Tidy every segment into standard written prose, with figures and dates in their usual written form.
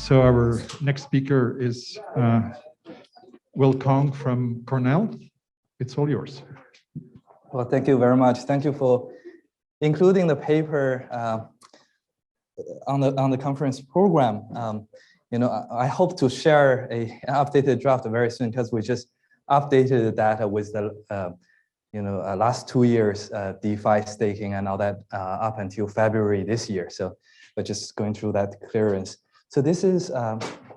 So our next speaker is Will Kong from Cornell. It's all yours. Well, thank you very much. Thank you for including the paper on the conference program. I hope to share an updated draft very soon because we just updated the data with the last 2 years DeFi staking and all that up until February this year. So we're just going through that clearance. So this is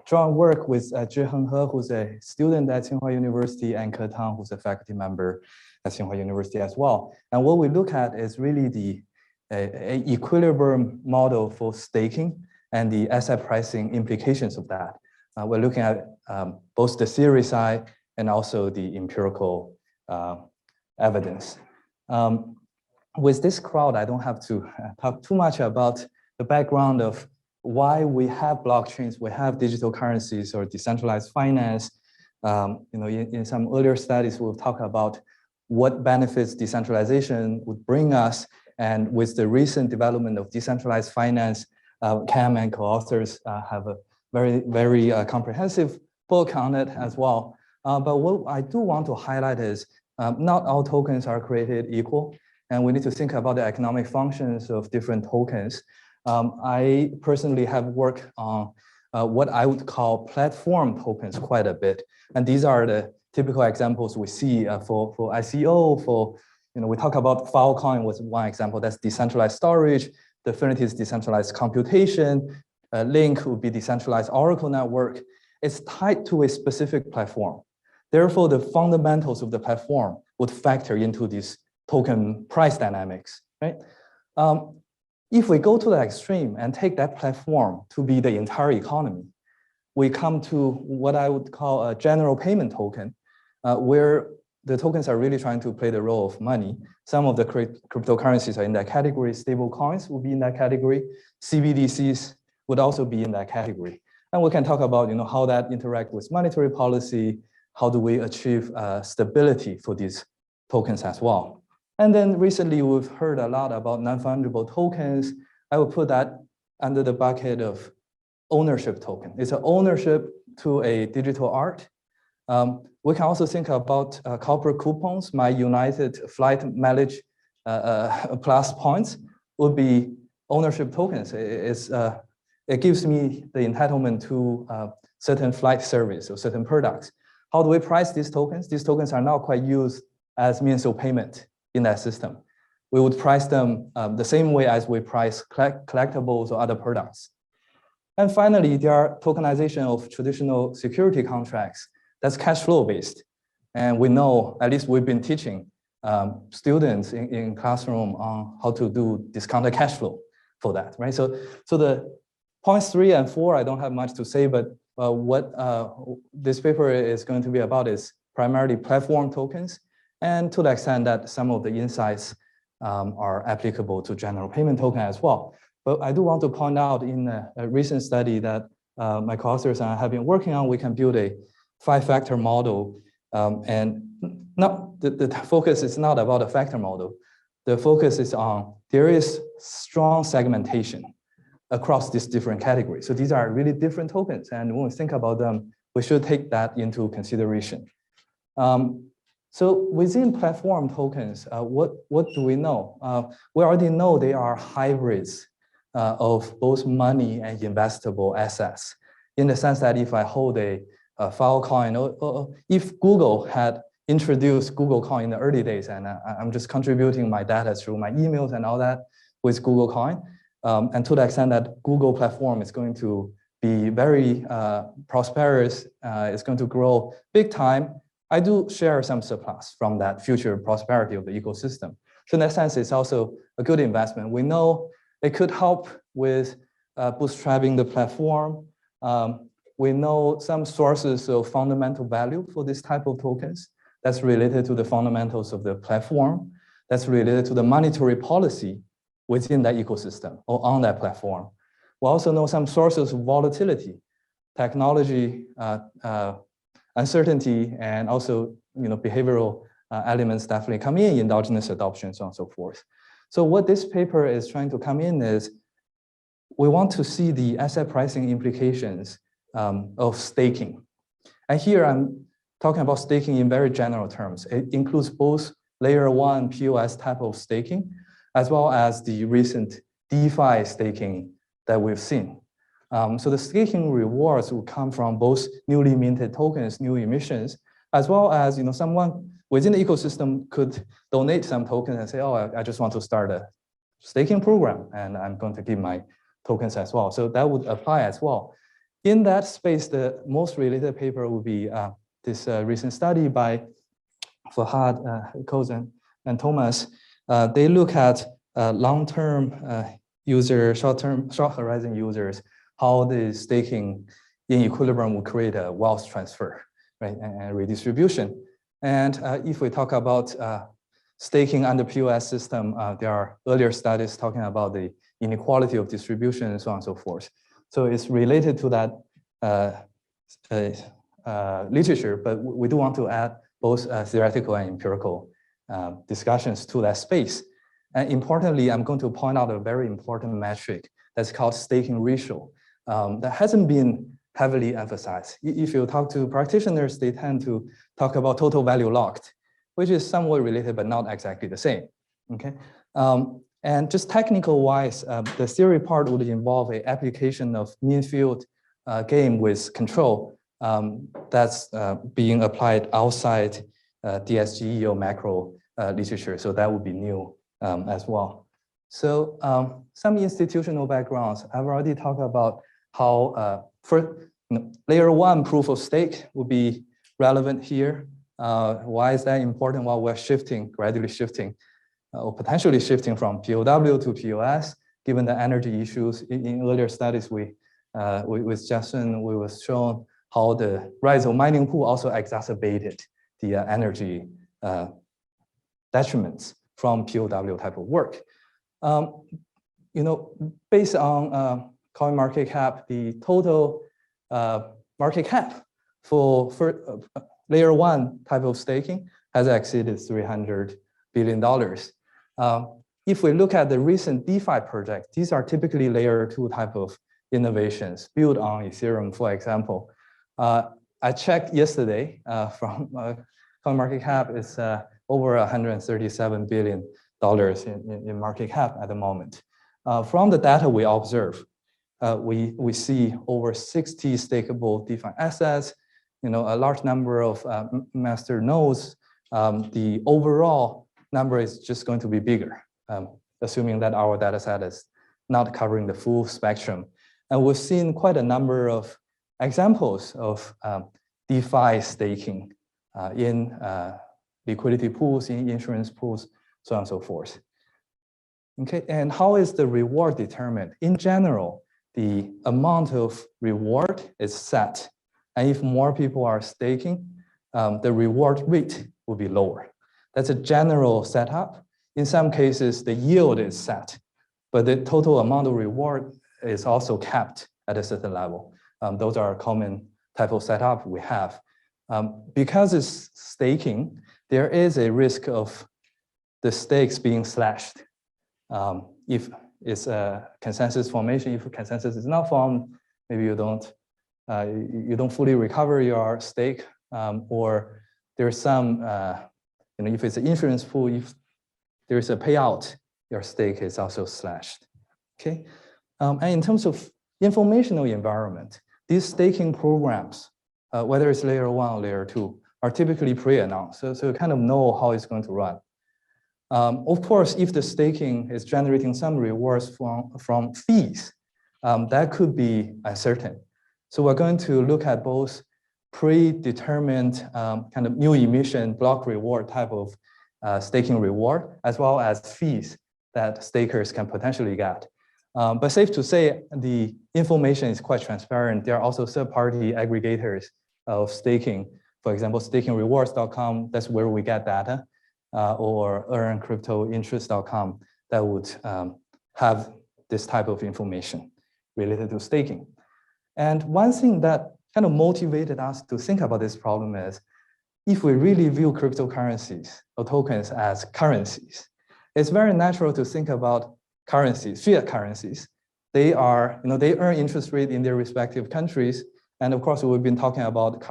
joint work with Zhiheng He, who's a student at Tsinghua University, and Ke Tang, who's a faculty member at Tsinghua University as well. And what we look at is really the equilibrium model for staking and the asset pricing implications of that. We're looking at both the theory side and also the empirical evidence. With this crowd, I don't have to talk too much about the background of why we have blockchains, we have digital currencies or decentralized finance. In some earlier studies, we'll talk about what benefits decentralization would bring us. And with the recent development of decentralized finance, Cam and co-authors have a very, very comprehensive book on it as well. But what I do want to highlight is not all tokens are created equal, and we need to think about the economic functions of different tokens. I personally have worked on what I would call platform tokens quite a bit. And these are the typical examples we see for ICO, we talk about Filecoin was one example, that's decentralized storage, Definity is decentralized computation, Link would be decentralized Oracle network. It's tied to a specific platform. Therefore, the fundamentals of the platform would factor into these token price dynamics, right? If we go to the extreme and take that platform to be the entire economy, we come to what I would call a general payment token, where the tokens are really trying to play the role of money. Some of the cryptocurrencies are in that category. Stable coins will be in that category. CBDCs would also be in that category. And we can talk about how that interact with monetary policy. How do we achieve stability for these tokens as well? And then recently we've heard a lot about non-fungible tokens. I would put that under the bucket of ownership token. It's an ownership to a digital art. We can also think about corporate coupons. My United flight mileage plus points would be ownership tokens. It gives me the entitlement to certain flight service or certain products. How do we price these tokens? These tokens are now quite used as means of payment in that system. We would price them the same way as we price collectibles or other products. And finally, there are tokenization of traditional security contracts. That's cash flow based. And we know, at least we've been teaching students in classroom on how to do discounted cash flow for that, right? So the points 3 and 4, I don't have much to say, but what this paper is going to be about is primarily platform tokens, and to the extent that some of the insights are applicable to general payment token as well. But I do want to point out in a recent study that my co-authors and I have been working on, we can build a 5-factor model, and the focus is not about a factor model. The focus is on there is strong segmentation across these different categories. So these are really different tokens, and when we think about them, we should take that into consideration. So within platform tokens, what do we know? We already know they are hybrids of both money and investable assets, in the sense that if I hold a Filecoin, or if Google had introduced Google Coin in the early days, and I'm just contributing my data through my emails and all that with Google Coin, and to the extent that Google platform is going to be very prosperous, it's going to grow big time, I do share some surplus from that future prosperity of the ecosystem. So in that sense, it's also a good investment. We know it could help with bootstrapping the platform. We know some sources of fundamental value for this type of tokens that's related to the fundamentals of the platform, that's related to the monetary policy within that ecosystem or on that platform. We also know some sources of volatility, technology, uncertainty, and also behavioral elements definitely come in, endogenous adoption, so on and so forth. So what this paper is trying to come in is, we want to see the asset pricing implications of staking. And here I'm talking about staking in very general terms. It includes both layer 1 POS type of staking, as well as the recent DeFi staking that we've seen. So the staking rewards will come from both newly minted tokens, new emissions, as well as someone within the ecosystem could donate some tokens and say, oh, I just want to start a staking program and I'm going to give my tokens as well. So that would apply as well. In that space, the most related paper would be this recent study by Fahad, Koz, and Thomas. They look at long-term user, short horizon users, how the staking in equilibrium will create a wealth transfer, right, and redistribution. And if we talk about staking under POS system, there are earlier studies talking about the inequality of distribution and so on and so forth. So it's related to that literature, but we do want to add both theoretical and empirical discussions to that space. And importantly, I'm going to point out a very important metric that's called staking ratio that hasn't been heavily emphasized. If you talk to practitioners, they tend to talk about total value locked, which is somewhat related, but not exactly the same, okay? And just technical wise, the theory part would involve an application of mean field game with control that's being applied outside DSGE or macro literature. So that would be new as well. So some institutional backgrounds, I've already talked about how for layer 1 proof of stake would be relevant here. Why is that important? While we're gradually shifting, or potentially shifting from POW to POS, given the energy issues. In earlier studies, with Justin, we was shown how the rise of mining pool also exacerbated the energy detriments from POW type of work. Based on coin market cap, the total market cap for layer 1 type of staking has exceeded $300 billion. If we look at the recent DeFi projects, these are typically layer 2 type of innovations built on Ethereum, for example. I checked yesterday from CoinMarketCap, it's over $137 billion in market cap at the moment. From the data we observe, we see over 60 stakeable DeFi assets, a large number of master nodes. The overall number is just going to be bigger, assuming that our data set is not covering the full spectrum. And we've seen quite a number of examples of DeFi staking in liquidity pools, in insurance pools, so on and so forth. Okay, and how is the reward determined? In general, the amount of reward is set. And if more people are staking, the reward rate will be lower. That's a general setup. In some cases, the yield is set, but the total amount of reward is also capped at a certain level. Those are common type of setup we have. Because it's staking, there is a risk of the stakes being slashed. If it's a consensus formation, if a consensus is not formed, maybe you don't fully recover your stake, or there's some, if it's an insurance pool, if there's a payout, your stake is also slashed. Okay, and in terms of informational environment, these staking programs, whether it's layer 1 or layer 2, are typically pre-announced, so you kind of know how it's going to run. Of course, if the staking is generating some rewards from fees, that could be uncertain. So we're going to look at both predetermined kind of new emission block reward type of staking reward, as well as fees that stakers can potentially get. But safe to say, the information is quite transparent. There are also third-party aggregators of staking. For example, stakingrewards.com, that's where we get data, or earncryptointerest.com that would have this type of information related to staking. And one thing that kind of motivated us to think about this problem is, if we really view cryptocurrencies or tokens as currencies, it's very natural to think about currencies, fiat currencies, they are, they earn interest rate in their respective countries. And of course, we've been talking about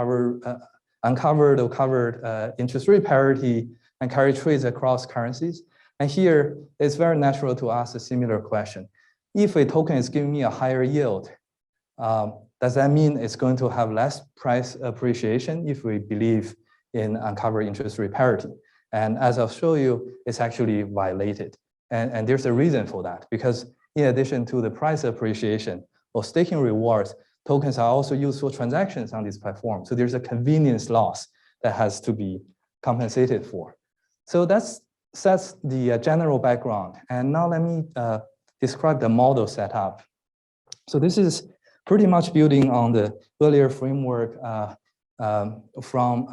uncovered or covered interest rate parity and carry trades across currencies. And here, it's very natural to ask a similar question. If a token is giving me a higher yield, does that mean it's going to have less price appreciation if we believe in uncovered interest rate parity? And as I'll show you, it's actually violated. And there's a reason for that, because in addition to the price appreciation or staking rewards, tokens are also used for transactions on this platform. So there's a convenience loss that has to be compensated for. So that's the general background. And now let me describe the model setup. So this is pretty much building on the earlier framework from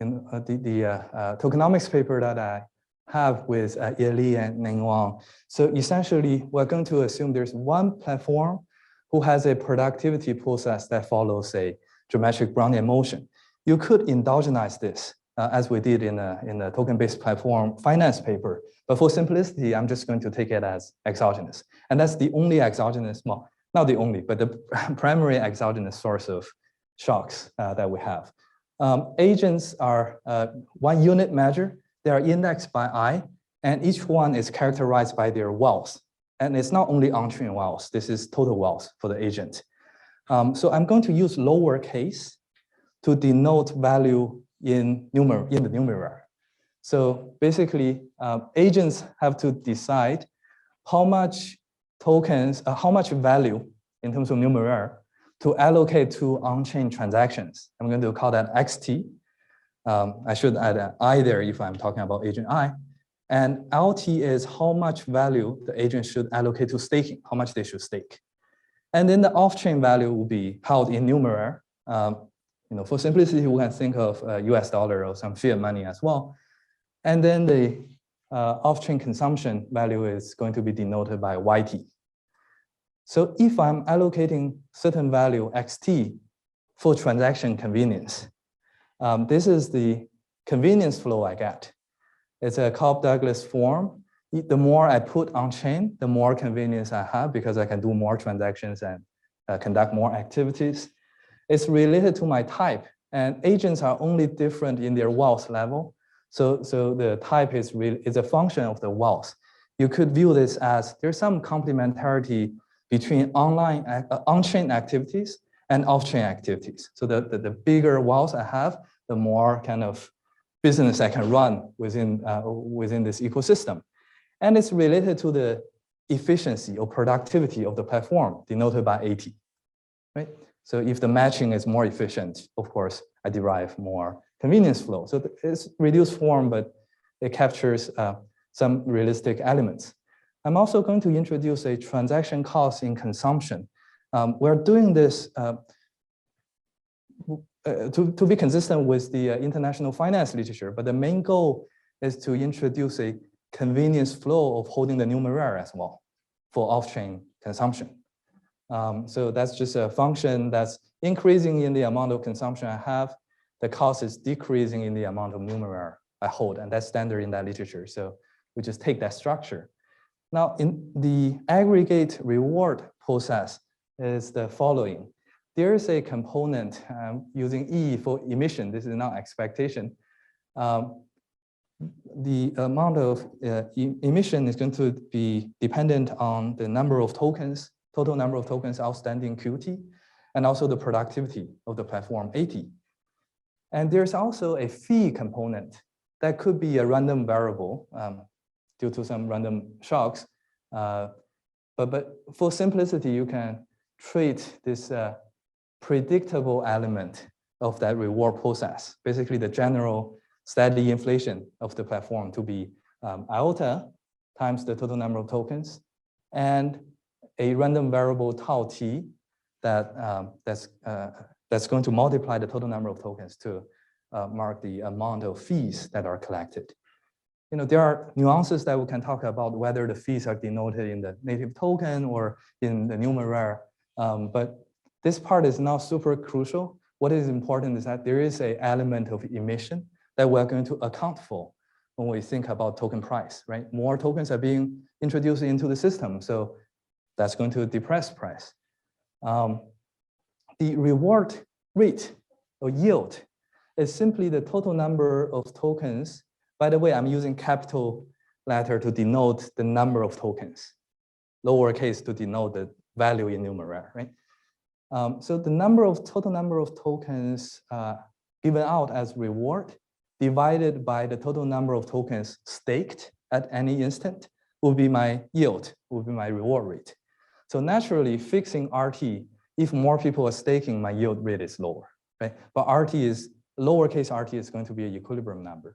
the tokenomics paper that I have with Ye and Ning Wang. So essentially, we're going to assume there's one platform who has a productivity process that follows a geometric Brownian motion. You could endogenize this as we did in the token-based platform finance paper. But for simplicity, I'm just going to take it as exogenous. And that's the only exogenous, well, not the only, but the primary exogenous source of shocks that we have. Agents are one unit measure. They are indexed by I, and each one is characterized by their wealth. And it's not only on-chain wealth, this is total wealth for the agent. So I'm going to use lowercase to denote value in the numeraire. So basically, agents have to decide how much tokens, how much value in terms of numeraire to allocate to on-chain transactions. I'm going to call that XT. I should add an I there if I'm talking about agent I. And LT is how much value the agent should allocate to staking, how much they should stake. And then the off-chain value will be held in numeraire. For simplicity, we can think of US dollar or some fiat money as well. And then the off-chain consumption value is going to be denoted by YT. So if I'm allocating certain value XT for transaction convenience, this is the convenience flow I get. It's a Cobb-Douglas form. The more I put on chain, the more convenience I have because I can do more transactions and conduct more activities. It's related to my type, and agents are only different in their wealth level. So the type is a function of the wealth. You could view this as there's some complementarity between on-chain activities and off-chain activities. So the bigger wealth I have, the more kind of business I can run within this ecosystem. And it's related to the efficiency or productivity of the platform, denoted by AT, right? So if the matching is more efficient, of course, I derive more convenience flow. So it's reduced form, but it captures some realistic elements. I'm also going to introduce a transaction cost in consumption. We're doing this to be consistent with the international finance literature, but the main goal is to introduce a convenience flow of holding the numeraire as well for off-chain consumption. So that's just a function that's increasing in the amount of consumption I have. The cost is decreasing in the amount of numeraire I hold, and that's standard in that literature. So we just take that structure. Now, in the aggregate reward process is the following. There is a component using E for emission. This is not expectation. The amount of emission is going to be dependent on the number of tokens, total number of tokens outstanding QT, and also the productivity of the platform AT. And there's also a fee component that could be a random variable due to some random shocks. But for simplicity, you can treat this predictable element of that reward process, basically the general steady inflation of the platform to be iota times the total number of tokens, and a random variable tau t that's going to multiply the total number of tokens to mark the amount of fees that are collected. There are nuances that we can talk about whether the fees are denoted in the native token or in the numeraire, but this part is not super crucial. What is important is that there is an element of emission that we're going to account for when we think about token price, right? More tokens are being introduced into the system. So that's going to depress price. The reward rate or yield is simply the total number of tokens. By the way, I'm using capital letter to denote the number of tokens, lowercase to denote the value in numeraire, right? So the total number of tokens given out as reward divided by the total number of tokens staked at any instant will be my yield, will be my reward rate. So naturally, fixing RT, if more people are staking, my yield rate is lower, right? But lowercase RT is going to be an equilibrium number.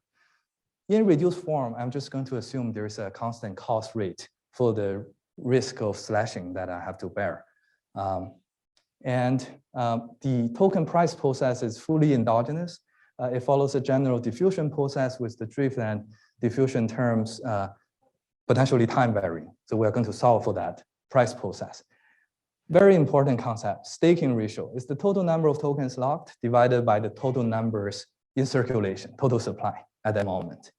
In reduced form, I'm just going to assume there's a constant cost rate for the risk of slashing that I have to bear. The token price process is fully endogenous. It follows a general diffusion process with the drift and diffusion terms potentially time varying. So we're going to solve for that price process. Very important concept, staking ratio is the total number of tokens locked divided by the total numbers in circulation, total supply at that moment.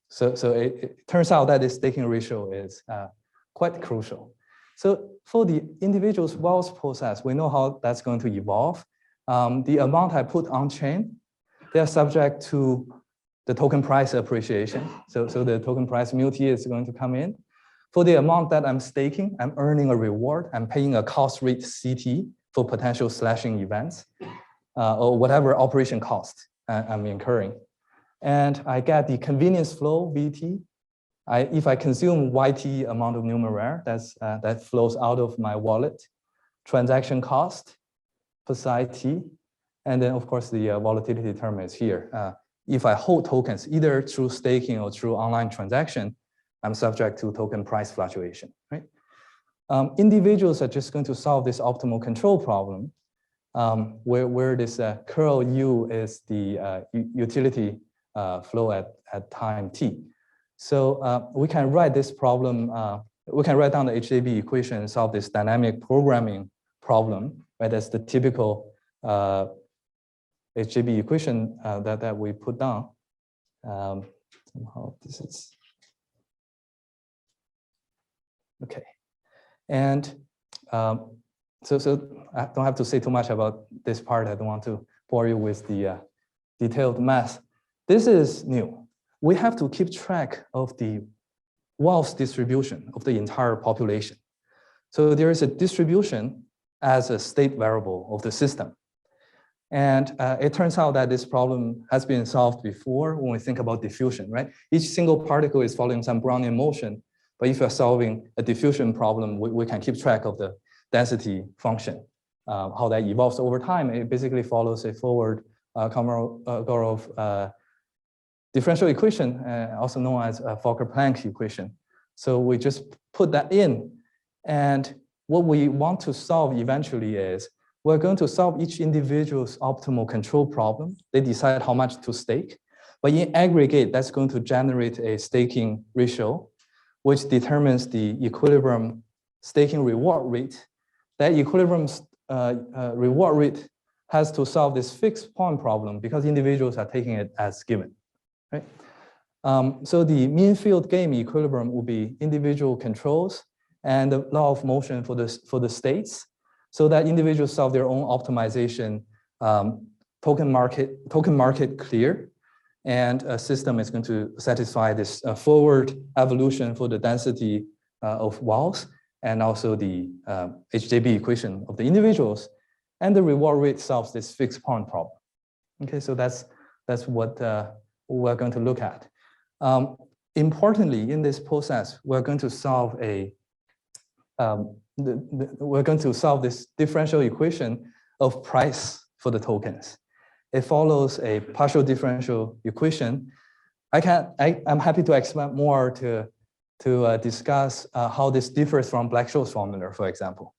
So it turns out that this staking ratio is quite crucial. So for the individual's wealth process, we know how that's going to evolve. The amount I put on chain, they are subject to the token price appreciation. So the token price multi is going to come in. For the amount that I'm staking, I'm earning a reward. I'm paying a cost rate CT for potential slashing events or whatever operation cost I'm incurring. And I get the convenience flow VT. If I consume YT amount of numeraire, that flows out of my wallet, transaction cost, psi T, and then of course the volatility term is here. If I hold tokens, either through staking or through online transaction, I'm subject to token price fluctuation, right? Individuals are just going to solve this optimal control problem, where this curl U is the utility flow at time T. So we can write this problem, we can write down the HJB equation and solve this dynamic programming problem, right? That's the typical HJB equation that we put down. Somehow this is, okay. And so I don't have to say too much about this part. I don't want to bore you with the detailed math. This is new. We have to keep track of the wealth distribution of the entire population. So there is a distribution as a state variable of the system. And it turns out that this problem has been solved before when we think about diffusion, right? Each single particle is following some Brownian motion. But if you're solving a diffusion problem, we can keep track of the density function, how that evolves over time. It basically follows a forward Kolmogorov differential equation, also known as a Fokker-Planck equation. So we just put that in. And what we want to solve eventually is we're going to solve each individual's optimal control problem. They decide how much to stake. But in aggregate, that's going to generate a staking ratio, which determines the equilibrium staking reward rate. That equilibrium reward rate has to solve this fixed point problem because individuals are taking it as given, right? So the mean field game equilibrium will be individual controls and the law of motion for the states, so that individuals solve their own optimization, token market clear, and a system is going to satisfy this forward evolution for the density of wealth and also the HJB equation of the individuals, and the reward rate solves this fixed point problem. Okay, so that's what we're going to look at. Importantly, in this process, we're going to solve this differential equation of price for the tokens. It follows a partial differential equation. I'm happy to expand more to discuss how this differs from Black-Scholes formula, for example.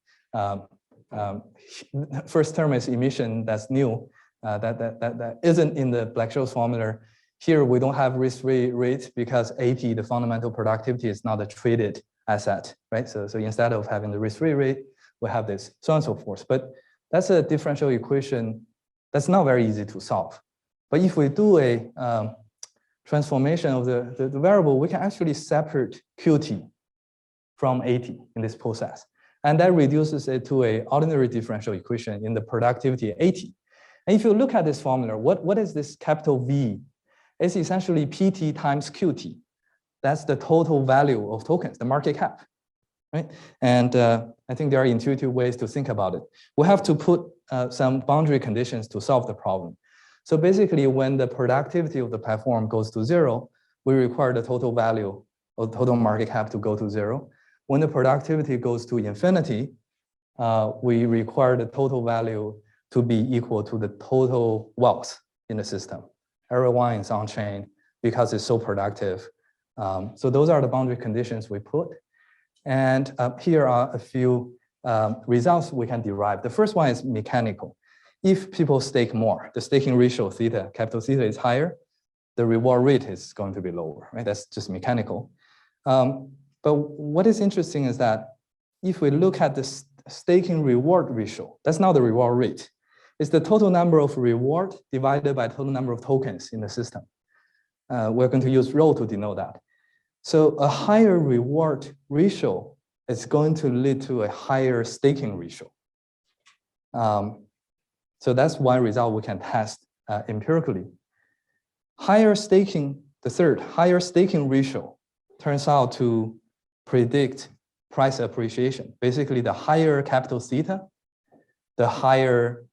First term is emission, that's new. That isn't in the Black-Scholes formula. Here we don't have risk-free rate because AP, the fundamental productivity, is not a traded asset, right? So instead of having the risk-free rate, we have this so on and so forth. But that's a differential equation that's not very easy to solve. But if we do a transformation of the variable, we can actually separate QT from 80 in this process. And that reduces it to an ordinary differential equation in the productivity 80. And if you look at this formula, what is this capital V? It's essentially PT times QT. That's the total value of tokens, the market cap, right? And I think there are intuitive ways to think about it. We have to put some boundary conditions to solve the problem. So basically, when the productivity of the platform goes to 0, we require the total value of total market cap to go to 0. When the productivity goes to infinity, we require the total value to be equal to the total wealth in the system. Everyone is on chain because it's so productive. So those are the boundary conditions we put. And here are a few results we can derive. The first one is mechanical. If people stake more, the staking ratio theta, capital theta is higher, the reward rate is going to be lower, right? That's just mechanical. But what is interesting is that if we look at the staking reward ratio, that's not the reward rate. It's the total number of reward divided by total number of tokens in the system. We're going to use rho to denote that. So a higher reward ratio is going to lead to a higher staking ratio. So that's one result we can test empirically. Higher staking, the third, higher staking ratio turns out to predict price appreciation. Basically, the higher capital theta, the higher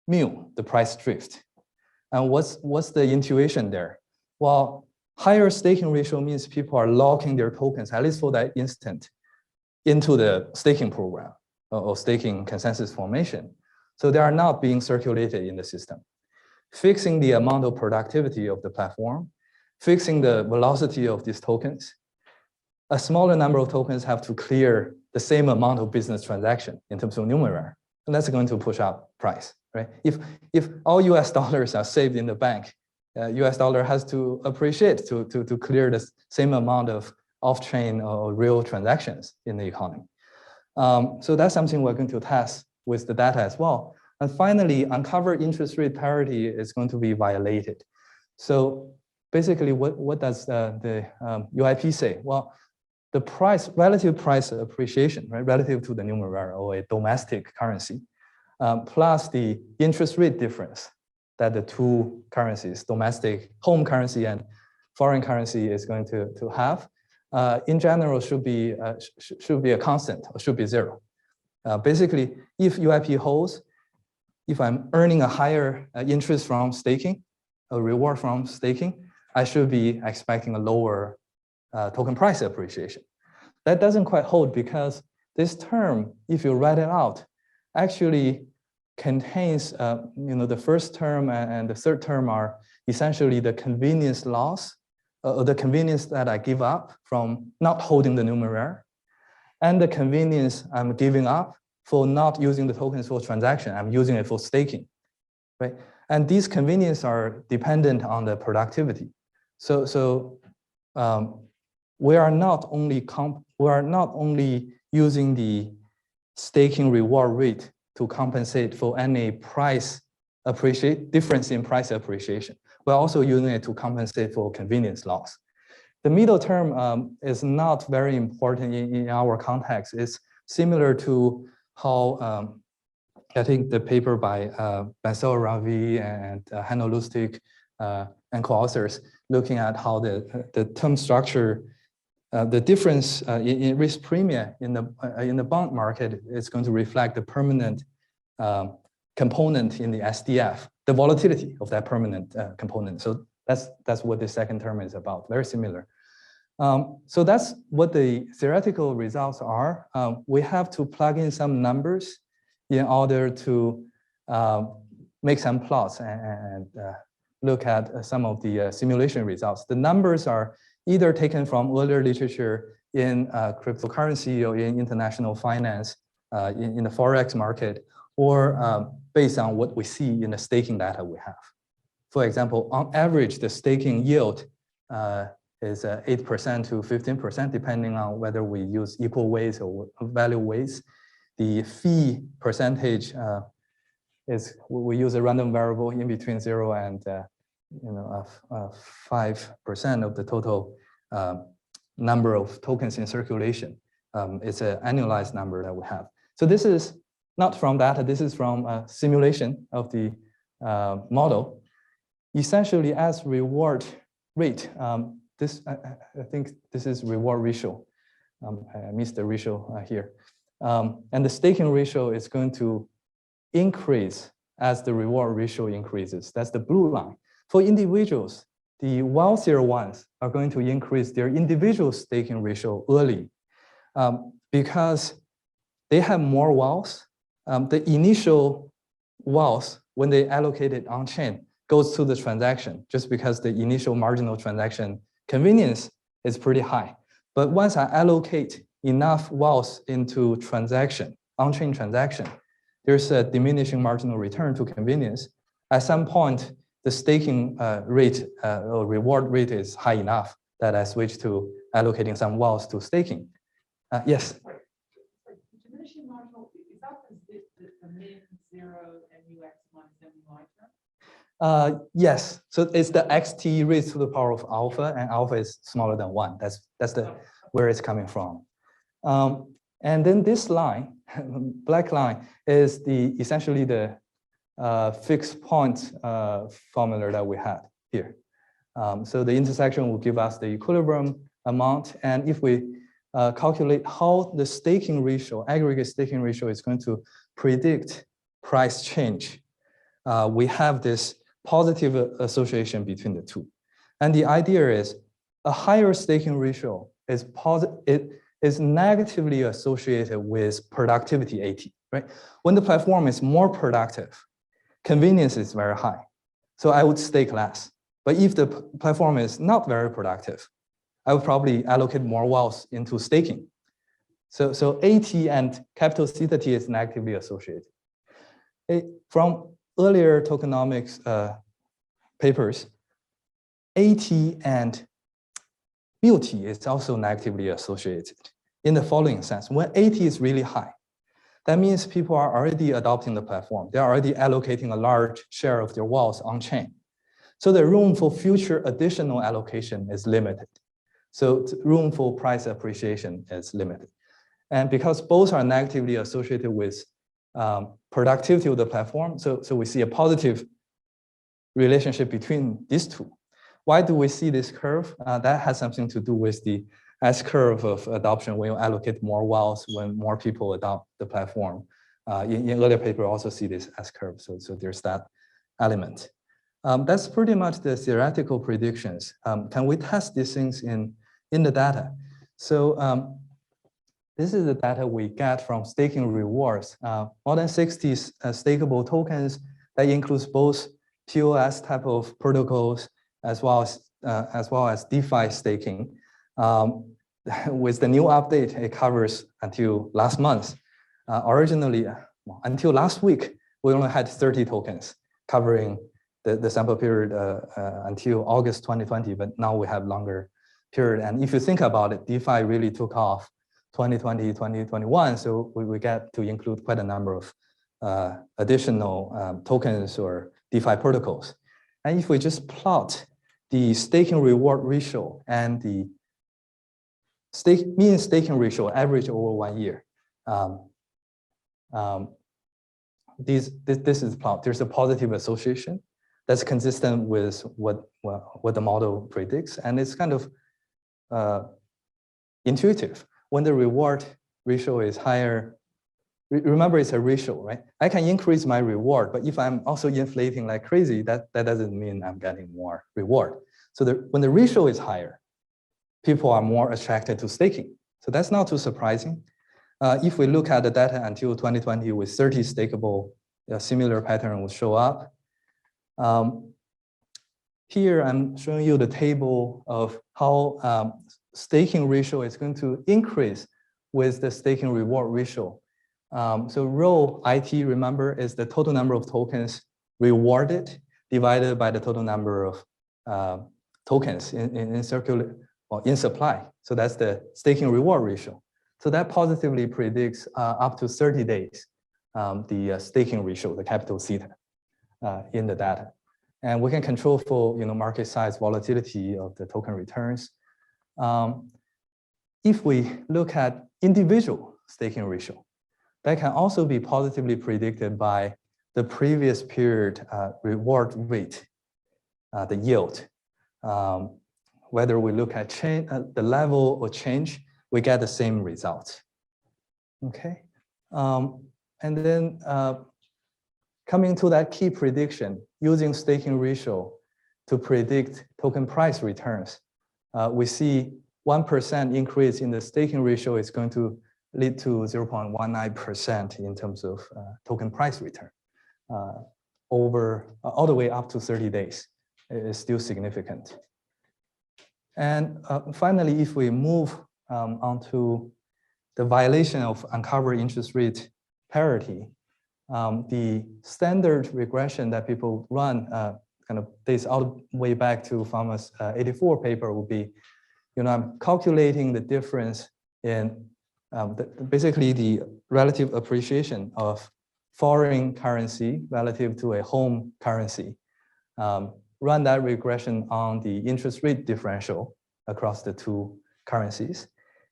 mu, the price drift. And what's the intuition there? Well, higher staking ratio means people are locking their tokens, at least for that instant, into the staking program or staking consensus formation. So they are not being circulated in the system. Fixing the amount of productivity of the platform, fixing the velocity of these tokens, a smaller number of tokens have to clear the same amount of business transaction in terms of numeraire, and that's going to push up price, right? If all US dollars are saved in the bank, US dollar has to appreciate to clear the same amount of off-chain or real transactions in the economy. So that's something we're going to test with the data as well. And finally, uncovered interest rate parity is going to be violated. So basically, what does the UIP say? Well, the relative price appreciation, right, relative to the numeraire or a domestic currency, plus the interest rate difference that the two currencies, domestic home currency and foreign currency, is going to have, in general should be a constant or should be 0. Basically, if UIP holds, if I'm earning a higher interest from staking, a reward from staking, I should be expecting a lower token price appreciation. That doesn't quite hold because this term, if you write it out, actually contains, the first term and the third term are essentially the convenience loss, or the convenience that I give up from not holding the numeraire, and the convenience I'm giving up for not using the tokens for transaction. I'm using it for staking, right? And these conveniences are dependent on the productivity. So we are not only using the staking reward rate to compensate for any difference in price appreciation. We're also using it to compensate for convenience loss. The middle term is not very important in our context. It's similar to how I think the paper by Bansal Ravi and Hanno Lustig and co-authors looking at how the term structure, the difference in risk premium in the bond market is going to reflect the permanent component in the SDF, the volatility of that permanent component. So that's what the second term is about, very similar. So that's what the theoretical results are. We have to plug in some numbers in order to make some plots and look at some of the simulation results. The numbers are either taken from earlier literature in cryptocurrency or in international finance, in the Forex market, or based on what we see in the staking data we have. For example, on average, the staking yield is 8% to 15%, depending on whether we use equal weights or value weights. The fee percentage is, we use a random variable in between 0 and 5% of the total number of tokens in circulation. It's an annualized number that we have. So this is not from data, this is from a simulation of the model. Essentially, as reward rate, I think this is reward ratio. I missed the ratio here. And the staking ratio is going to increase as the reward ratio increases. That's the blue line. For individuals, the wealthier ones are going to increase their individual staking ratio early because they have more wealth. The initial wealth, when they allocate it on-chain, goes to the transaction just because the initial marginal transaction convenience is pretty high. But once I allocate enough wealth into transaction, on-chain transaction, there's a diminishing marginal return to convenience. At some point, the staking rate or reward rate is high enough that I switch to allocating some wealth to staking. Yes? Diminishing marginal, is that the min, zero, MUX minus MUI term? Yes, so it's the xt raised to the power of alpha, and alpha is smaller than 1. That's where it's coming from. And then this line, black line, is essentially the fixed point formula that we had here. So the intersection will give us the equilibrium amount, and if we calculate how the staking ratio, aggregate staking ratio, is going to predict price change, we have this positive association between the two. And the idea is a higher staking ratio is negatively associated with productivity AT, right? When the platform is more productive, convenience is very high. So I would stake less. But if the platform is not very productive, I would probably allocate more wealth into staking. So AT and capital theta T is negatively associated. From earlier tokenomics papers, AT and BOT is also negatively associated in the following sense. When AT is really high, that means people are already adopting the platform. They're already allocating a large share of their wealth on chain. So the room for future additional allocation is limited. So room for price appreciation is limited. And because both are negatively associated with productivity of the platform, so we see a positive relationship between these two. Why do we see this curve? That has something to do with the S-curve of adoption when you allocate more wealth, when more people adopt the platform. In earlier paper, also see this S-curve, so there's that element. That's pretty much the theoretical predictions. Can we test these things in the data? So this is the data we get from staking rewards. More than 60 stakeable tokens that includes both POS type of protocols as well as DeFi staking. With the new update, it covers until last month. Originally, until last week, we only had 30 tokens covering the sample period until August 2020, but now we have longer period. And if you think about it, DeFi really took off 2020, 2021, so we get to include quite a number of additional tokens or DeFi protocols. And if we just plot the staking reward ratio and the mean staking ratio average over 1 year, this is the plot. There's a positive association that's consistent with what the model predicts, and it's kind of intuitive. When the reward ratio is higher, remember it's a ratio, right? I can increase my reward, but if I'm also inflating like crazy, that doesn't mean I'm getting more reward. So when the ratio is higher, people are more attracted to staking. So that's not too surprising. If we look at the data until 2020 with 30 stakeable, a similar pattern will show up. Here I'm showing you the table of how staking ratio is going to increase with the staking reward ratio. So rho IT, remember, is the total number of tokens rewarded divided by the total number of tokens in circular or in supply. So that's the staking reward ratio. So that positively predicts up to 30 days the staking ratio, the capital theta in the data. And we can control for market size volatility of the token returns. if we look at individual staking ratio, that can also be positively predicted by the previous period reward rate, the yield. Whether we look at the level or change, we get the same result. Okay, and then coming to that key prediction, using staking ratio to predict token price returns, we see 1% increase in the staking ratio is going to lead to 0.19% in terms of token price return. Over all the way up to 30 days, it is still significant. And finally, if we move onto the violation of uncovered interest rate parity, the standard regression that people run kind of dates all the way back to Farmer's 84 paper would be, I'm calculating the difference in basically the relative appreciation of foreign currency relative to a home currency. Run that regression on the interest rate differential across the two currencies.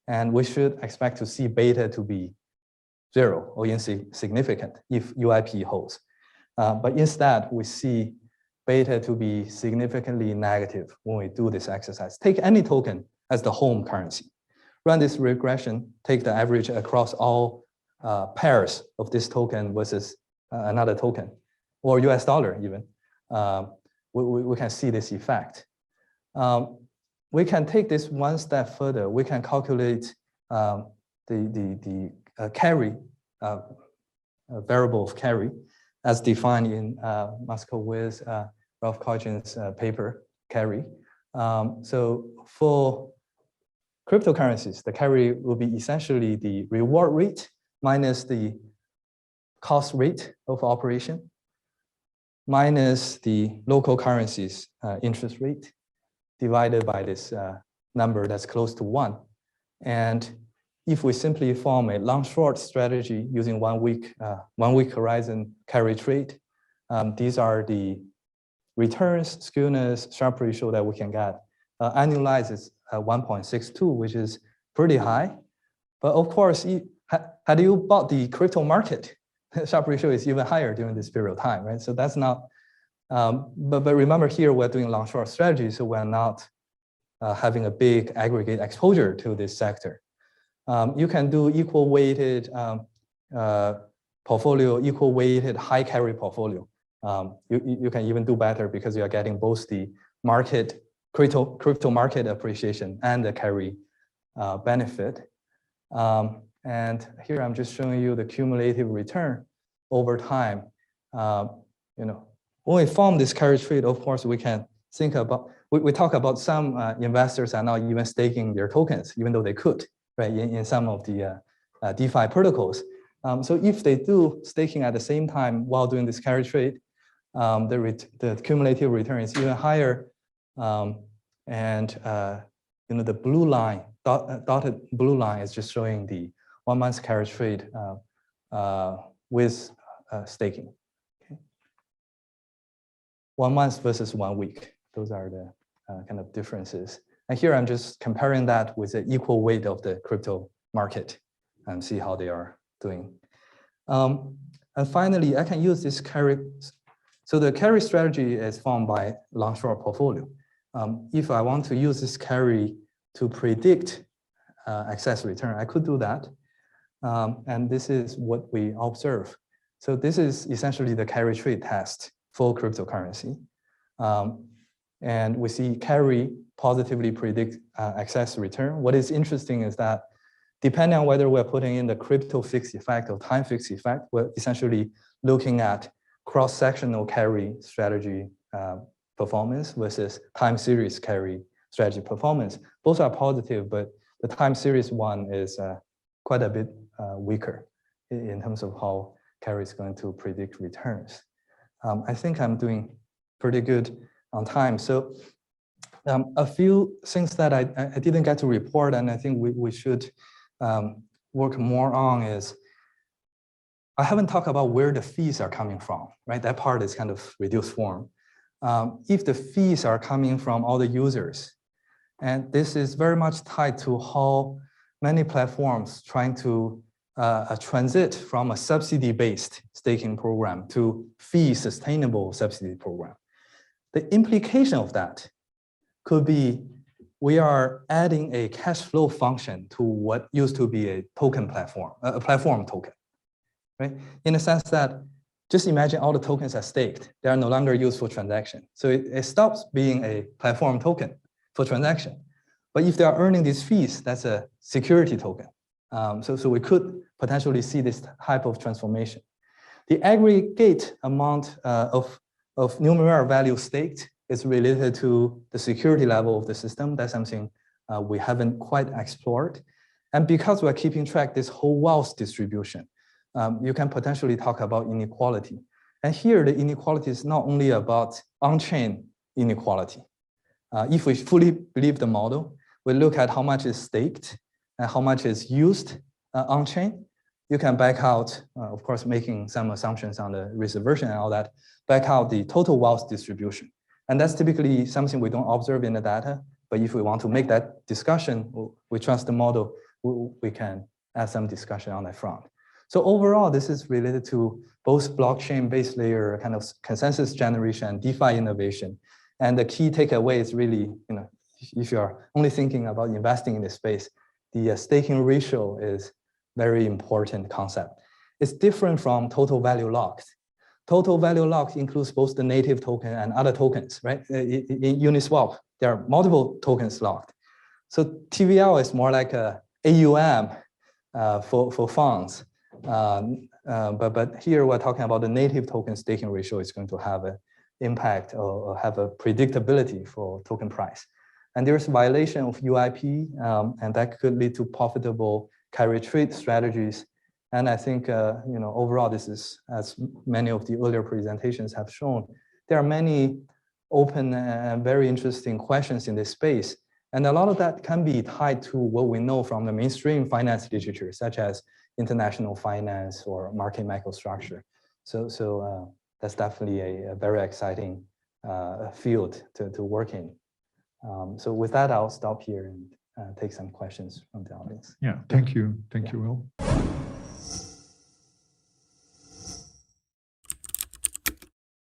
And we should expect to see beta to be 0 or insignificant if UIP holds. But instead, we see beta to be significantly negative when we do this exercise. Take any token as the home currency. Run this regression, take the average across all pairs of this token versus another token, or US dollar even. We can see this effect. We can take this one step further. We can calculate the carry, variable of carry, as defined in Moskowitz, Ralph Coggin's paper, carry. So for cryptocurrencies, the carry will be essentially the reward rate minus the cost rate of operation, minus the local currency's interest rate, divided by this number that's close to 1. And if we simply form a long-short strategy using 1 week horizon carry trade, these are the returns, skewness, Sharpe ratio that we can get. Annualized is 1.62, which is pretty high. But of course, had you bought the crypto market, Sharpe ratio is even higher during this period of time, right? So that's not, but remember here, we're doing long-short strategy, so we're not having a big aggregate exposure to this sector. You can do equal weighted portfolio, equal weighted high carry portfolio. You can even do better because you are getting both the market, crypto market appreciation and the carry benefit. And here I'm just showing you the cumulative return over time. When we form this carry trade, of course, we can think about, we talk about some investors are not even staking their tokens, even though they could, right, in some of the DeFi protocols. So if they do staking at the same time while doing this carry trade, the cumulative return is even higher. The blue line, dotted blue line is just showing the 1 month carry trade with staking. Okay. 1 month versus 1 week. Those are the kind of differences. And here I'm just comparing that with the equal weight of the crypto market and see how they are doing. And finally, I can use this carry. So the carry strategy is formed by long-short portfolio. If I want to use this carry to predict excess return, I could do that. And this is what we observe. So this is essentially the carry trade test for cryptocurrency. And we see carry positively predict excess return. What is interesting is that depending on whether we're putting in the crypto fixed effect or time fixed effect, we're essentially looking at cross-sectional carry strategy performance versus time series carry strategy performance. Both are positive, but the time series one is quite a bit weaker in terms of how carry is going to predict returns. I think I'm doing pretty good on time. So a few things that I didn't get to report, and I think we should work more on is, I haven't talked about where the fees are coming from, right? That part is kind of reduced form. If the fees are coming from all the users, and this is very much tied to how many platforms trying to transit from a subsidy-based staking program to fee-sustainable subsidy program. The implication of that could be we are adding a cash flow function to what used to be a token platform, a platform token, right? In the sense that just imagine all the tokens are staked. They are no longer used for transaction. So it stops being a platform token for transaction. But if they are earning these fees, that's a security token. So we could potentially see this type of transformation. The aggregate amount of numerical value staked is related to the security level of the system. That's something we haven't quite explored. And because we're keeping track this whole wealth distribution, you can potentially talk about inequality. And here the inequality is not only about on-chain inequality. If we fully believe the model, we look at how much is staked and how much is used on-chain. You can back out, of course, making some assumptions on the reservation and all that, back out the total wealth distribution. And that's typically something we don't observe in the data. But if we want to make that discussion, we trust the model, we can add some discussion on that front. So overall, this is related to both blockchain base layer kind of consensus generation, DeFi innovation. And the key takeaway is really, if you're only thinking about investing in this space, the staking ratio is very important concept. It's different from total value locked. Total value locked includes both the native token and other tokens, right? In Uniswap, there are multiple tokens locked. So TVL is more like a AUM for funds. But here we're talking about the native token staking ratio is going to have an impact or have a predictability for token price. And there's violation of UIP, and that could lead to profitable carry trade strategies. And I think, overall, this is, as many of the earlier presentations have shown, there are many open and very interesting questions in this space. And a lot of that can be tied to what we know from the mainstream finance literature, such as international finance or market microstructure. So that's definitely a very exciting field to work in. So with that, I'll stop here and take some questions from the audience. Yeah, thank you. Thank you, Will.